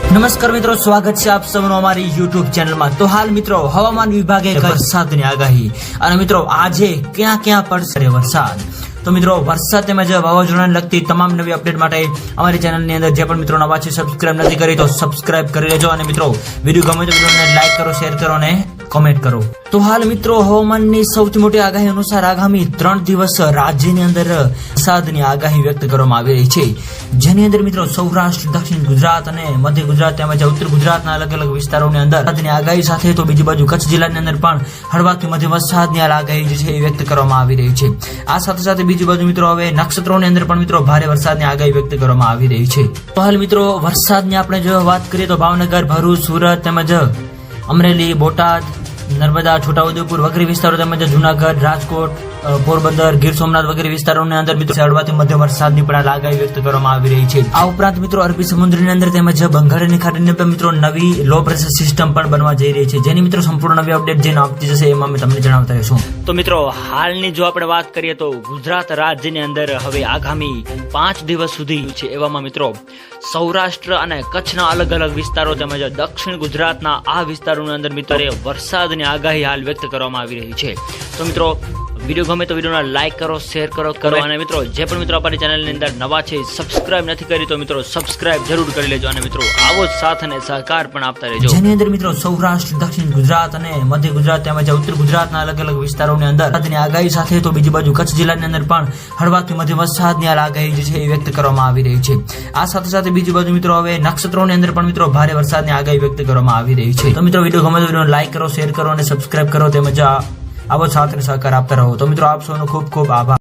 નમસ્કાર મિત્રો, સ્વાગત છે આપ સૌનું અમારી યુટ્યુબ ચેનલમાં। તો હાલ મિત્રો હવામાન વિભાગે વરસાદની આગાહી અને મિત્રો આજે ક્યાં ક્યાં પડશે વરસાદ। તો મિત્રો વરસાદ તેમજ વાવાઝોડાને લગતી તમામ નવી અપડેટ માટે અમારી ચેનલની અંદર જે પણ મિત્રો નવા છે સબસ્ક્રાઇબ નથી કરી તો સબસ્ક્રાઇબ કરી લેજો અને મિત્રો વિડીયો ગમે તો વિડીયોને લાઈક કરો, શેર કરો અને કોમેન્ટ કરો। તો હાલ મિત્રો હવામાનની સૌથી મોટી આગાહી અનુસાર આગામી 3 દિવસ રાજ્યની અંદર વરસાદની આગાહી વ્યક્ત કરવામાં આવી રહી છે, જેની અંદર મિત્રો સૌરાષ્ટ્ર, દક્ષિણ ગુજરાત અને મધ્ય ગુજરાત તેમજ ઉત્તર ગુજરાતના અલગ અલગ વિસ્તારોની અંદર વરસાદની આગાહી સાથે તો બીજી બાજુ કચ્છ જિલ્લાની અંદર પણ હળવાથી મધ્યમ વરસાદની આગાહી જે છે એ વ્યક્ત કરવામાં આવી રહી છે। આ સાથે સાથે બીજી બાજુ મિત્રો હવે નક્ષત્રોની અંદર પણ મિત્રો ભારે વરસાદની આગાહી વ્યક્ત કરવામાં આવી રહી છે। તો હાલ મિત્રો વરસાદની આપણે જો વાત કરીએ તો ભાવનગર, ભરૂચ, સુરત તેમજ અમરેલી, બોટાદ, નર્મદા, છોટાઉદેપુર વગેરે વિસ્તારો તેમજ જુનાગઢ, રાજકોટ, પોરબંદર, ગીર સોમનાથ વગેરે વિસ્તારોની અંદર મિત્રો હળવાથી મધ્યમ વરસાદની પણ આગાહી વ્યક્ત કરવામાં આવી રહી છે। આ ઉપરાંત મિત્રો અરબી સમુદ્રની અંદર તેમજ બંગાળની ખાડીની અંદર મિત્રો નવી લો પ્રેશર સિસ્ટમ પણ બનવા જઈ રહી છે, જેની મિત્રો સંપૂર્ણ નવી અપડેટ જેને આપતી જશે એમાં અમે તમને જણાવતા રહીશું। તો મિત્રો હાલની જો આપણે વાત કરીએ તો ગુજરાત રાજ્યની અંદર હવે આગામી 5 દિવસ સુધી છે, એવામાં મિત્રો સૌરાષ્ટ્ર અને કચ્છના અલગ અલગ વિસ્તારો તેમજ દક્ષિણ ગુજરાતના આ વિસ્તારોની અંદર મિત્રો વરસાદની આગાહી હાલ વ્યક્ત કરવામાં આવી રહી છે। તો મિત્રો વિડીયો ગમે તો વિડીયોને લાઈક કરો, શેર કરો અને મિત્રો જે પણ મિત્રો અમારી ચેનલની અંદર નવા છે સબસ્ક્રાઇબ નથી કરી તો મિત્રો સબસ્ક્રાઇબ જરૂર કરી લેજો અને મિત્રો આવો જ સાથ અને સહકાર પણ આપતા રહેજો, જેની અંદર મિત્રો સૌરાષ્ટ્ર, દક્ષિણ ગુજરાત અને મધ્ય ગુજરાત તેમજ ઉત્તર ગુજરાતના અલગ અલગ વિસ્તારોની અંદર વરસાદની આગાહી સાથે તો બીજી બાજુ કચ્છ જિલ્લાની અંદર પણ હળવાથી મધ્યમ વરસાદની આગાહી જે છે એ વ્યક્ત કરવામાં આવી રહી છે। આ સાથે સાથે બીજી બાજુ મિત્રો હવે નક્ષત્રોની અંદર પણ મિત્રો ભારે વરસાદની આગાહી વ્યક્ત કરવામાં આવી રહી છે। તો મિત્રો વિડીયો ગમે તો વિડીયોને લાઈક કરો, શેર કરો અને સબસ્ક્રાઇબ કરો તેમજ આવો સાથ અને સહકાર આપતા રહો। તો મિત્રો આપ સૌનો ખૂબ ખૂબ આભાર।